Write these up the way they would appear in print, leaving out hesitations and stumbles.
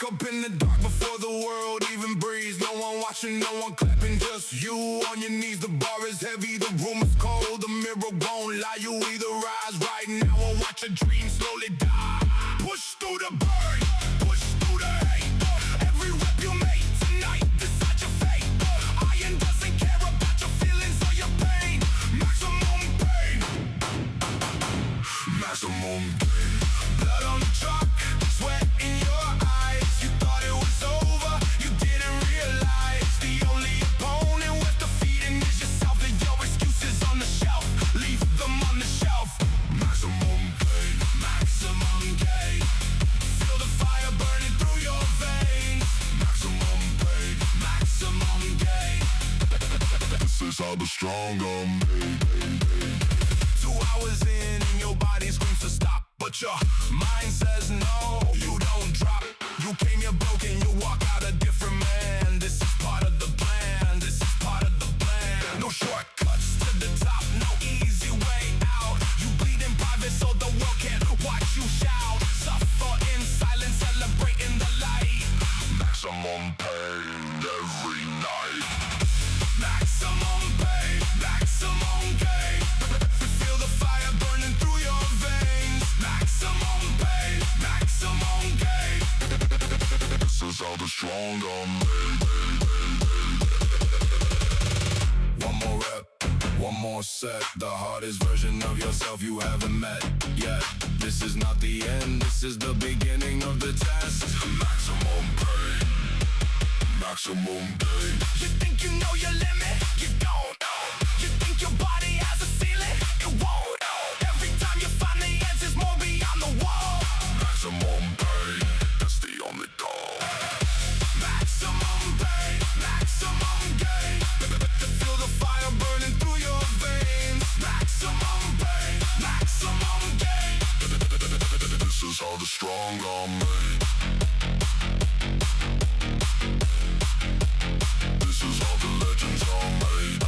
up in the dark before the world even breathes. No one watching, no one clapping, just you on your knees. The bar is heavy, the room is cold, the mirror won't lie. You either rise right now or watch a dream slowly die. Push through the burn, push through the hate. Every rep you make tonight, decide your fate. Iron doesn't care about your feelings or your pain. Maximum pain, maximum pain. Blood on the chalk, sweat in your eyes. You thought it was over, you didn't realize the only opponent worth defeating is yourself. And your excuses on the shelf, leave them on the shelf. Maximum pain, maximum gain. Feel the fire burning through your veins. Maximum pain, maximum gain. This is how the strong are made. 2 hours in and your body screams to stop, but your mind says no, you don't drop. You came here broken, you walk out a different man. This is part of the plan, this is part of the plan. No shortcuts to the top, no easy way out. You bleed in private so the world can't watch you shout. Suffer in silence, celebrating the light. Maximum pain every night. Maximum pain, maximum gain. Feel the fire burning through your veins. Maximum pain, maximum gain. This is how the strong are made. One more rep, one more set. The hardest version of yourself you haven't met yet. This is not the end, this is the beginning of the test. Maximum pain, maximum pain. You think you know your limit? You don't. You think your body has a ceiling? It won't. Every time you find the answers more beyond the wall. Maximum pain, that's the only goal. Maximum pain, maximum gain. Feel the fire burning through your veins. Maximum pain, maximum gain. This is how the strong are made. This is how the legends are made.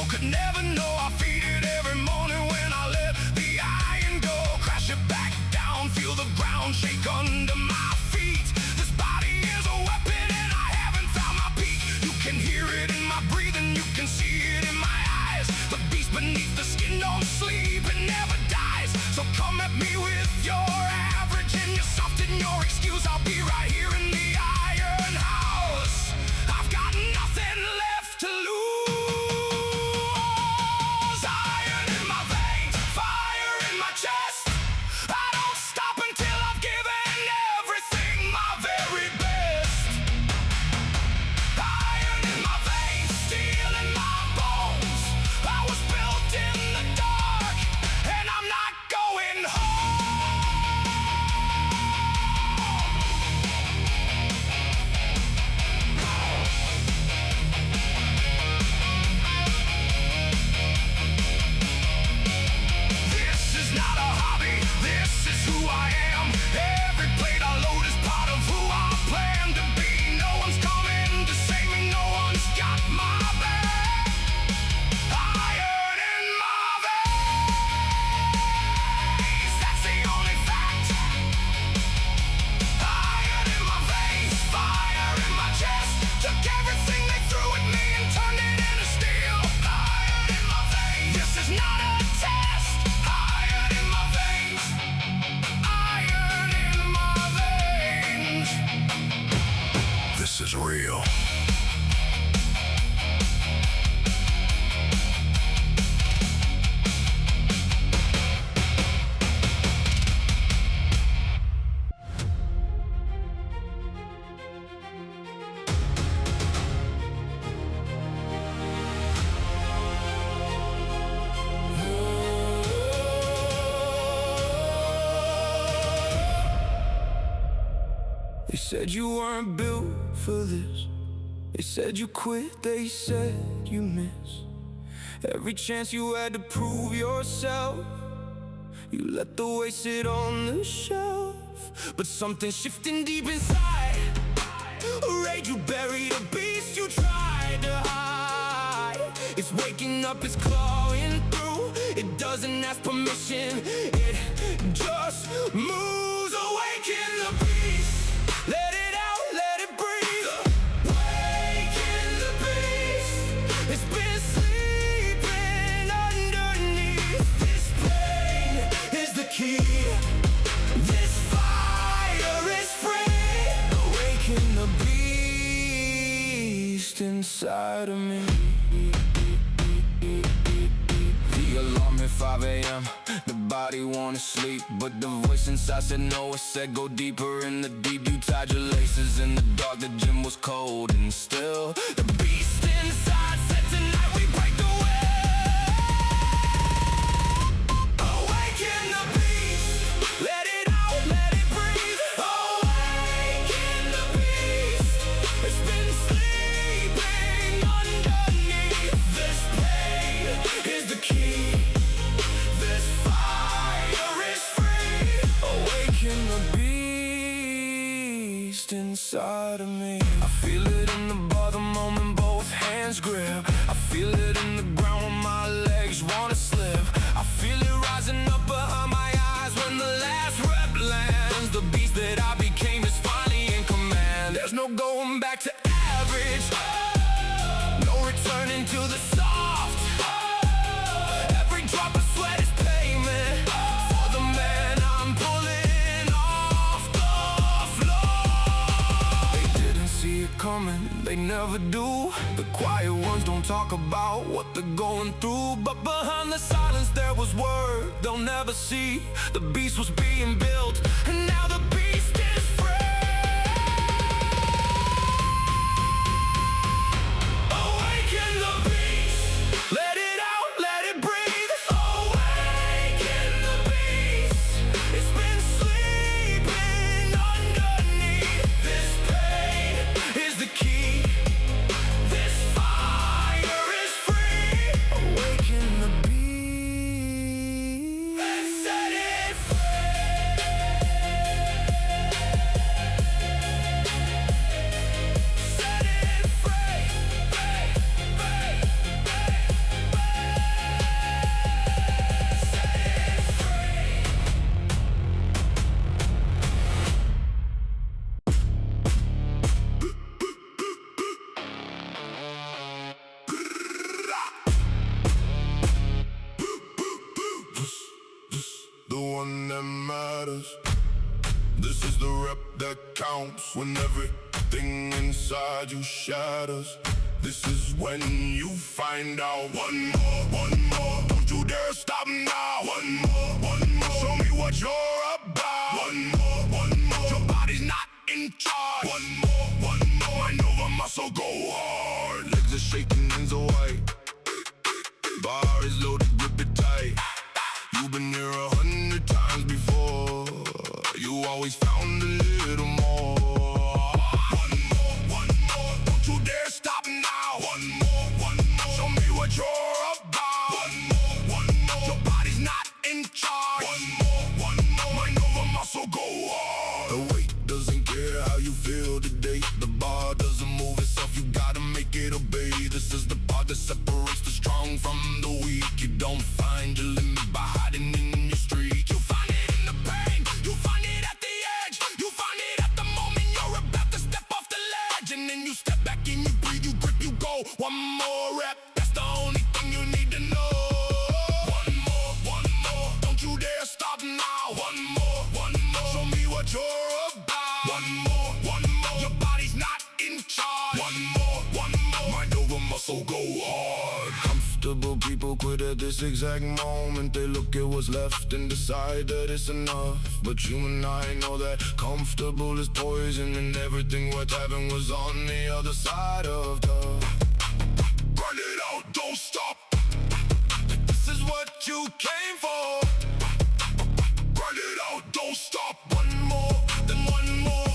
Could never know I feed it every morning when I let the iron They said you weren't built for this. They said you quit, they said you miss every chance you had to prove yourself. You let the weight sit on the shelf, but something's shifting deep inside. A rage you buried, a beast you tried to hide. It's waking up, it's clawing through. It doesn't ask permission, it just moves. Awaken the beast, let it out, let it breathe. Awaken the beast, it's been sleeping underneath. This pain is the key, this fire is free. Awaken the beast inside of me. The alarm at 5 a.m. The body wanna sleep, but the voice inside said no. It said go deeper in the deep. You tied your laces in the dark. The gym was cold and still. The beast inside said tonight we break the will. Awaken the beast, let it out, let it breathe. Awaken the beast, it's been sleeping underneath. This pain is the key, this fire is free. Awaken the beast inside of me. I feel it in the bar the moment both hands grip. I feel it in the ground when my legs wanna slip. I feel it rising up behind my eyes when the last rep lands. The beast that I became is finally in command. There's no going back to average, no returning to the soft. Every drop of sweat is payment for the man I'm pulling off the floor. They didn't see it coming, they never do. The quiet ones don't talk about what they're going through, but behind the silence there was word they'll never see. The beast was being built, and now the beast is free. Awaken the beast, let it out, let it breathe. Awaken the beast, it's been sleeping underneath. This pain is the key, this fire is free. Awaken the beast and set it free. Set it free, free, free, free, set it free. The one that matters. This is the rep that counts when everything inside you shatters. This is when you find out one more. Don't you dare stop now. One more. Show me what you're about. One more. Your body's not in charge. One more. Mind over muscle, go hard. Legs are shaking, hands are white. Bar is loaded, grip it tight. You've been here 100 times before. You always found a little more. One more. Don't you dare stop now. One more. Show me what you're about. One more. Your body's not in charge. One more. Mind over muscle, go hard. The weight doesn't care how you feel today. The bar doesn't move itself, you gotta make it obey. This is the part that separates the strong from the weak. You don't find your limit by hiding in your streak. You find it in the pain, you find it at the edge. You find it at the moment you're about to step off the ledge. And then you step back and you breathe, you grip, you go. One more rep, that's the only thing you need to know. One more. Don't you dare stop now. One more. Show me what you're about. One more. Your body's not in charge. One more. Mind over muscle, go hard. Comfortable people quit at this exact moment. They look at what's left and decide that it's enough. But you and I know that comfortable is poison, and everything worth having was on the other side of the. Grind it out, don't stop. This is what you came for. Grind it out, don't stop. One more, then one more.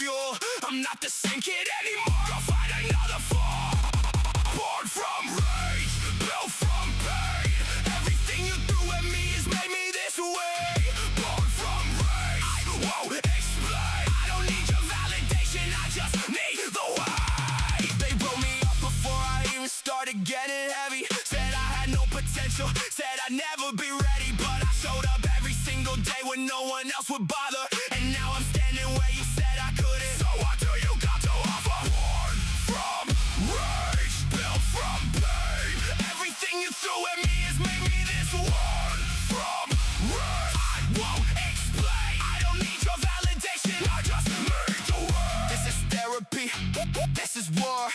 fuel. I'm not the same kid anymore, I'll find another fall. Born from rage, built from pain. Everything you threw at me has made me this way. Born from rage, I won't explain. I don't need your validation, I just need the way. They wrote me up before I even started getting heavy. Said I had no potential, said I'd never be ready. But I showed up every single day when no one else would bother. And now I'm standing where you said I couldn't. So what do you got to offer? Born from rage, built from pain. Everything you threw at me has made me this one. From rage, I won't explain. I don't need your validation, I just need the way. This is therapy, this is war.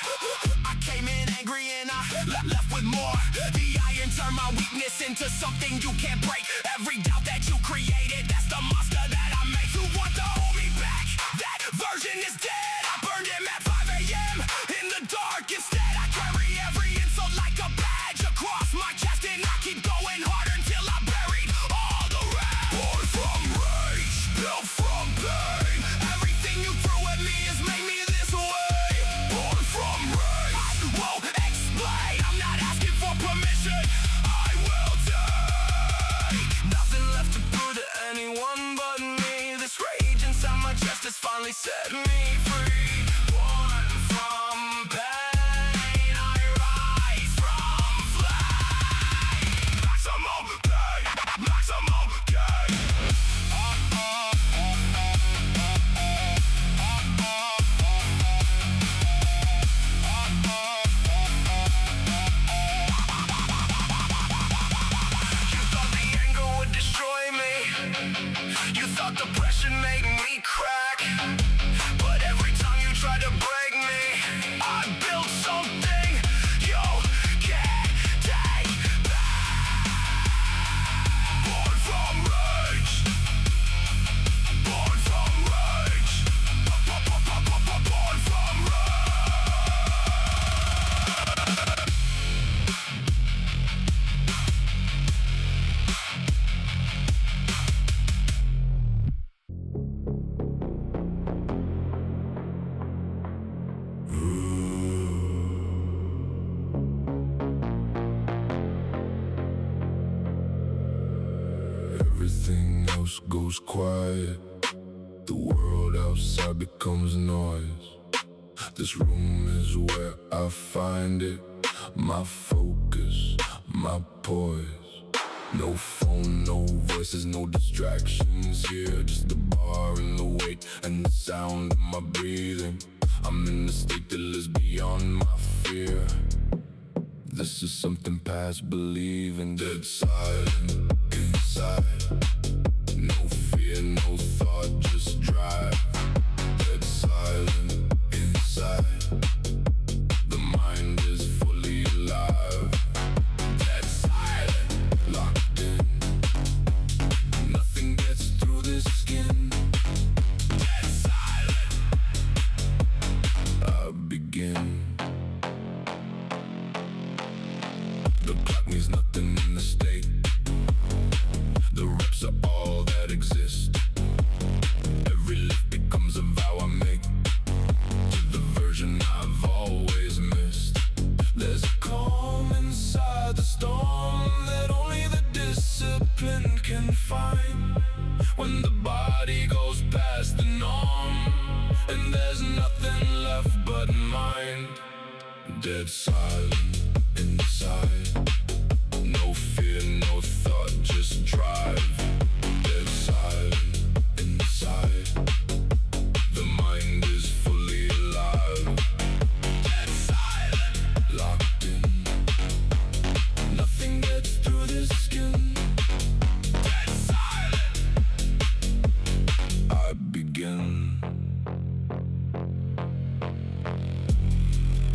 I came in angry and I left with more. The iron turned my weakness into something you can't break. Every doubt that you created, that's the monster that I made. You want to hold me back? That version is dead. I burned him at 5 a.m. in the dark. Instead, I carry every insult like a badge across my chest, and I keep going harder until I buried all the rest. Born from rage, built from pain. Everything you threw at me has made me this way. Born from rage, I won't explain. I'm not asking for permission, I will take. Nothing left to prove to anyone but me. This rage inside my chest has finally set me free. Born from pain, I rise from flame. Maximum pain, maximum gain. You thought the anger would destroy me. You thought depression made me crack. But every time you tried to break me, I built something you can't take back. Born from rage, born from rage, born from rage. Everything else goes quiet. The world outside becomes noise. This room is where I find it. My focus, my poise. No phone, no voices, no distractions here. Just the bar and the weight and the sound of my breathing. I'm in a state that lives beyond my fear. This is something past believing. Dead silent inside. No fear, no thought, just drive. Dead silent inside. The mind is fully alive. Dead silent, locked in. Nothing gets through this skin. Dead silent. I begin. The clock means nothing in the state. The reps are all that exist. Every lift becomes a vow I make to the version I've always missed. There's a calm inside the storm that only the discipline can find. When the body goes past the norm and there's nothing left but mind. Dead silent inside. No fear, no thought, just drive. Dead silent inside. The mind is fully alive. Dead silent, locked in. Nothing gets through this skin. Dead silent. I begin.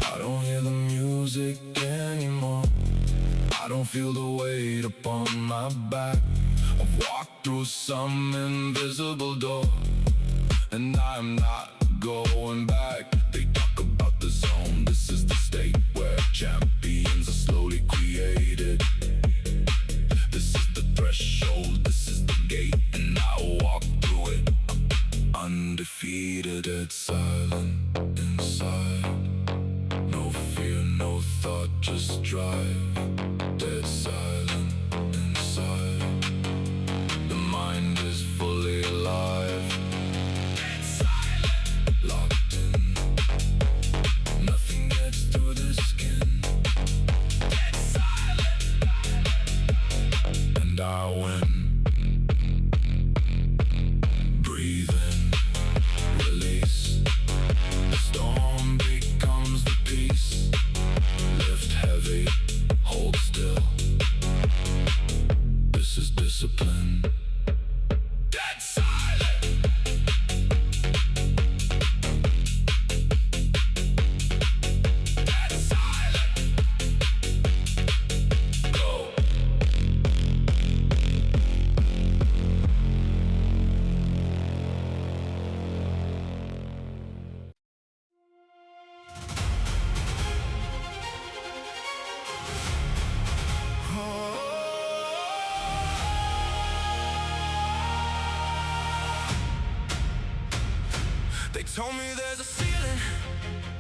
I don't hear the music anymore. I don't feel the weight upon my back. I've walked through some invisible door, and I'm not going back. They talk about the zone. This is the state where champions are slowly created. This is the threshold, this is the gate, and I walk through it undefeated. Dead silent inside. No fear, no thought, just drive. Dead silent inside. The mind is fully alive. Dead silent. Locked in. Nothing gets through the skin. Dead silent. And I win. Breathe in. Release. The storm becomes the peace. Lift heavy. Hold still. This is discipline. Dead silent. Dead silent. Go. They told me there's a ceiling.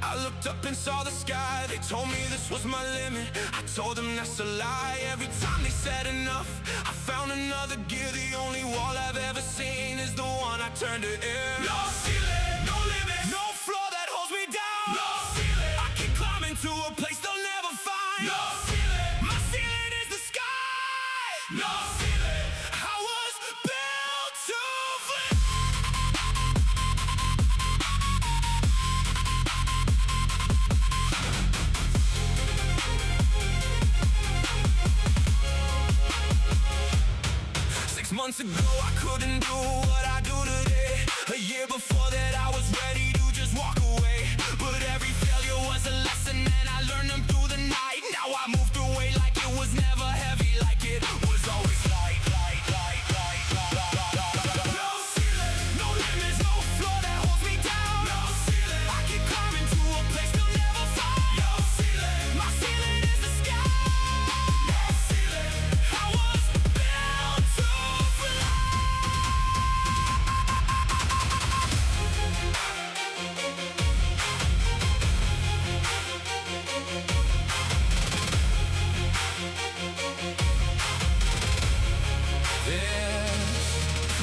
I looked up and saw the sky. They told me this was my limit. I told them that's a lie. Every time they said enough, I found another gear. The only wall I've ever seen is the one I turned to air. No ceiling, no limit, no floor that holds me down. No ceiling, I keep climbing to a place they'll never find. No ceiling, my ceiling is the sky. No ceiling, I was built to fly. Months ago I couldn't do what I do today. A year before that I was ready to just walk away. But every failure was a lesson and I learned them through the night. Now I move through weight like it was never heavy, like it was always light. No ceiling, no limits, no floor that holds me down. No ceiling, I keep climbing to a place they'll never find. No ceiling, my ceiling is the sky. No ceiling, I was built to fly.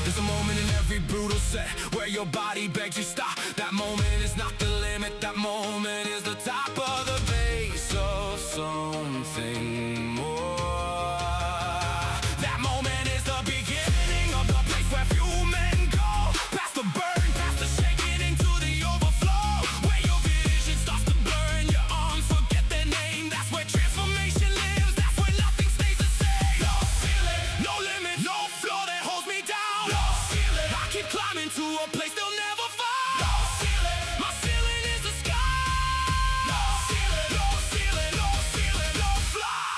There's a moment in every brutal set where your body begs you stop. That moment is not the limit. That moment is the top of the base of something more. That moment is the beginning of the place where few men go. Past the burn, past the shaking into the overflow. Where your vision starts to blur and your arms forget their name. That's where transformation lives. That's where nothing stays the same. No ceiling, no limit, no floor that holds me down. No ceiling, I keep climbing to a place they'll never find. No ceiling, my ceiling is the sky. No ceiling, no ceiling, no ceiling, no fly.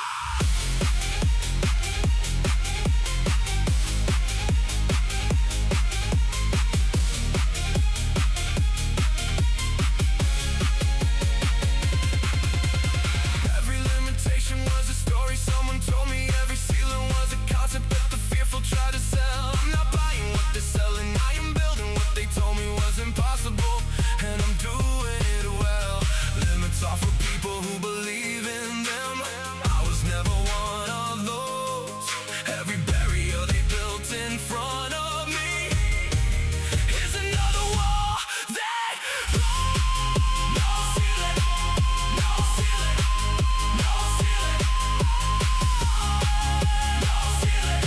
Every limitation was a story someone told me. Every ceiling was a concept that the fearful try to sell. I'm not buying what they're selling. I am building what they told me was impossible, and I'm doing it well. Limits are for people who believe in them. I was never one of those. Every barrier they built in front of me is another wall that no ceiling, no ceiling, no ceiling, no ceiling,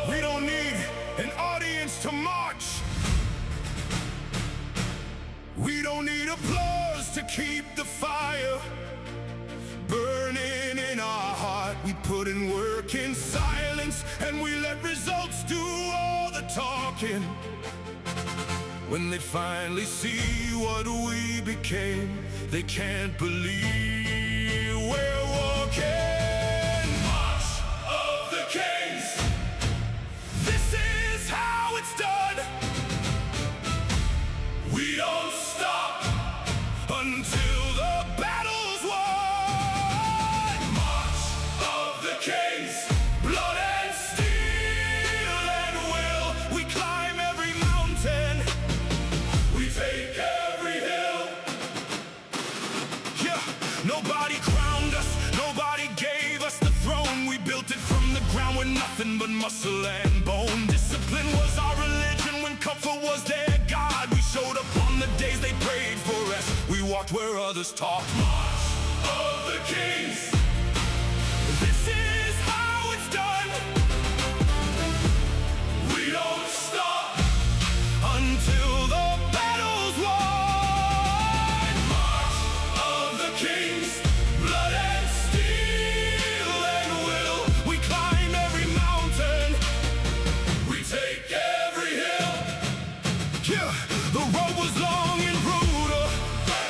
We don't need an audience to march. We don't need applause to keep the fire burning in our heart. We put in work in silence and we let results do all the talking. When they finally see what we became, they can't believe we're walking. March of the Kings. This is others talk. March of the Kings. This is how it's done. We don't stop until the battle's won. March of the Kings. Blood and steel and will. We climb every mountain. We take every hill. Yeah, the road was long and brutal,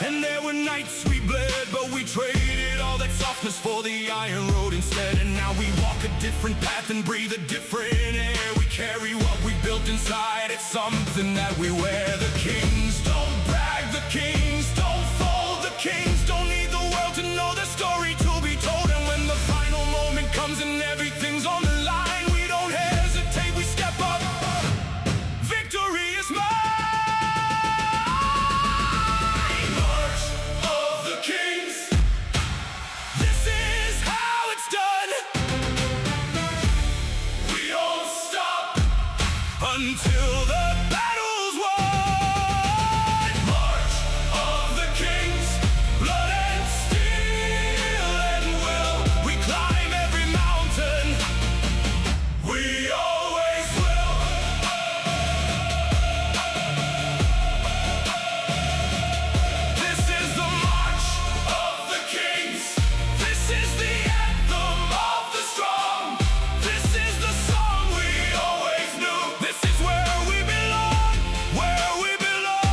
and there were nights we bled, but we traded all that softness for the iron road instead. And now we walk a different path and breathe a different air. We carry what we built inside, it's something that we wear. The kings don't brag, the kings don't fall. The kings don't need the world to know the story to be told. And when the final moment comes and everything's on the line, we don't hesitate, we step up. Victory is mine. March of the Kings. This is how it's done. We don't stop until the battle's won. March of the Kings. Blood and steel and will. We climb every mountain. We always will. This is the march of the kings. This is the anthem of the strong. This is the song we always knew. This is where we belong, where we belong.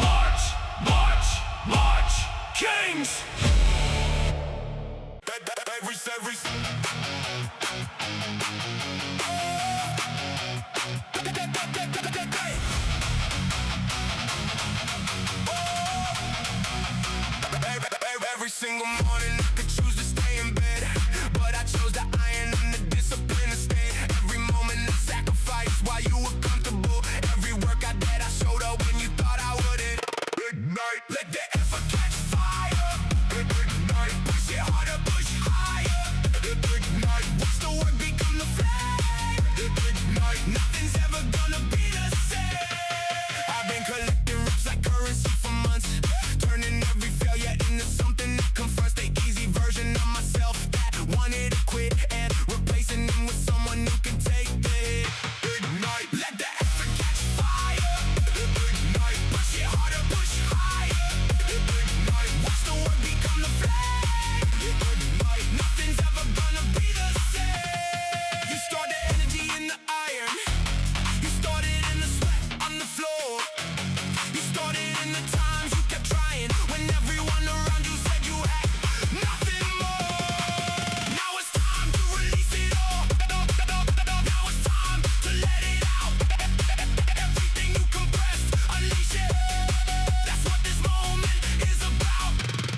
March, march, march, kings. Every Every single morning I could choose to stay in bed, but I chose the iron and the discipline instead. Every moment I sacrificed while you were comfortable. Every workout that I showed up when you thought I wouldn't. Ignite, let the effort catch fire. Ignite, push it harder, push higher. Ignite, watch the work become the flame. Ignite, nothing's ever gonna be the same. I've been collecting reps like currency for months, turning every failure into something that confronts the easy version of myself that wanted to quit, and replacing them with someone who can take the hit. Ignite, let the effort catch fire. Ignite, push it harder, push higher. Ignite, watch the work become the flame. Ignite, nothing's ever gonna be the same. You start the energy in the iron. You started in the sweat on the floor. You started in the times you kept trying when everyone around you said you had nothing more. Now it's time to release it all. Now it's time to let it out. Everything you compressed, unleash it. That's what this moment is about.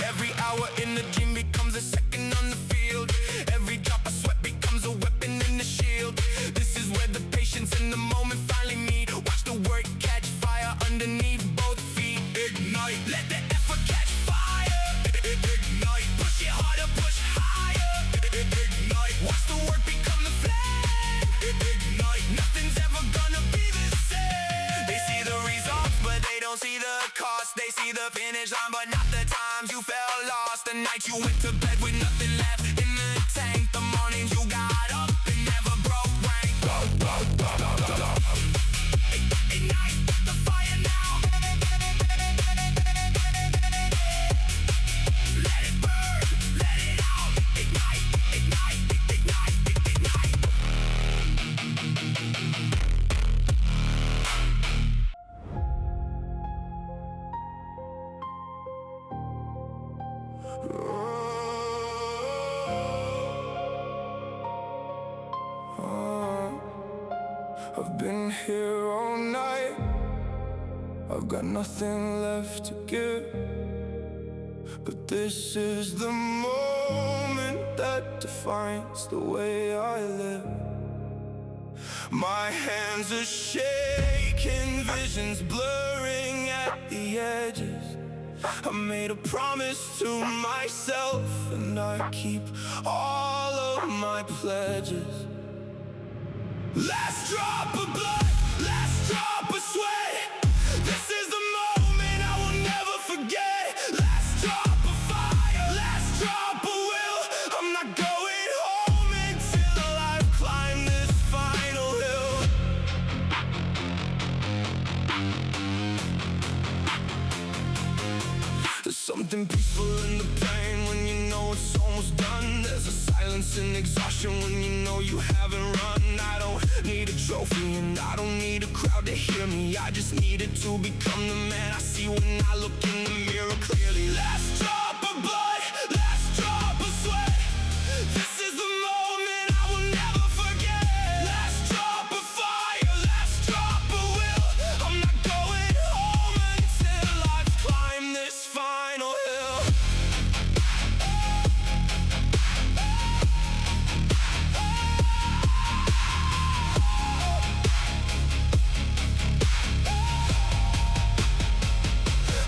Every hour in the gym becomes a second on the field. Every drop of sweat becomes a weapon in the shield. This is where the patience and the moment finally meet. Watch the work catch fire underneath both feet. Ignite, let the effort catch fire. Ignite, push it harder, push higher. Ignite, watch the work become the flame. Ignite, nothing's ever gonna be the same. They see the results, but they don't see the cost. They see the finish line, but not the times you felt lost. The night you went to bed with nothing left in the tank. The mornings you got up and never broke rank. Ignite the fire now. Let it burn, let it out. Ignite, ignite, ignite, ignite. I've been here all night. I've got nothing left to give, but this is the moment that defines the way I live. My hands are shaking, visions blurring at the edges. I made a promise to myself, and I keep all of my pledges. Last drop of blood, last drop of sweat. This is the moment I will never forget. something peaceful in the pain when you know it's almost done. There's a silence and exhaustion when you know you haven't run. I don't need a trophy and I don't need a crowd to hear me. I just needed to become the man I see when I look in the mirror clearly. Last drop of blood, last drop of sweat. This is the moment I will never forget. Last drop of fire, last drop of will. I'm not going home until I've climbed this final hill.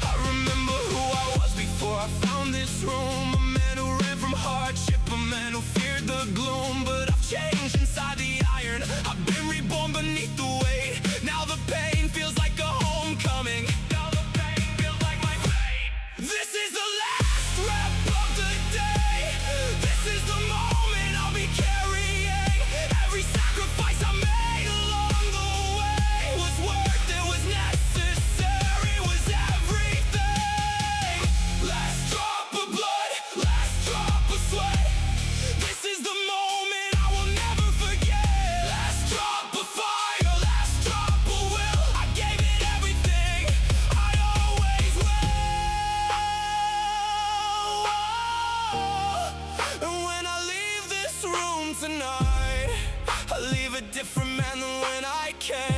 I remember who I was before I found this room. A man who ran from hardship, a man who feared the gloom. But I've changed inside the iron. I've been reborn beneath the weight. Now the pain feels like a homecoming. Now the pain feels like my fate. This is the last rep of the day. This is the moment I'll be carrying. Every sacrifice I made along the way was worth it, was necessary, was everything. Last drop of blood, last drop of sweat. This is the moment I will never forget. Last drop of fire, last drop of will. I gave it everything, I always will. And when I leave this room tonight, I leave a different man than when I came.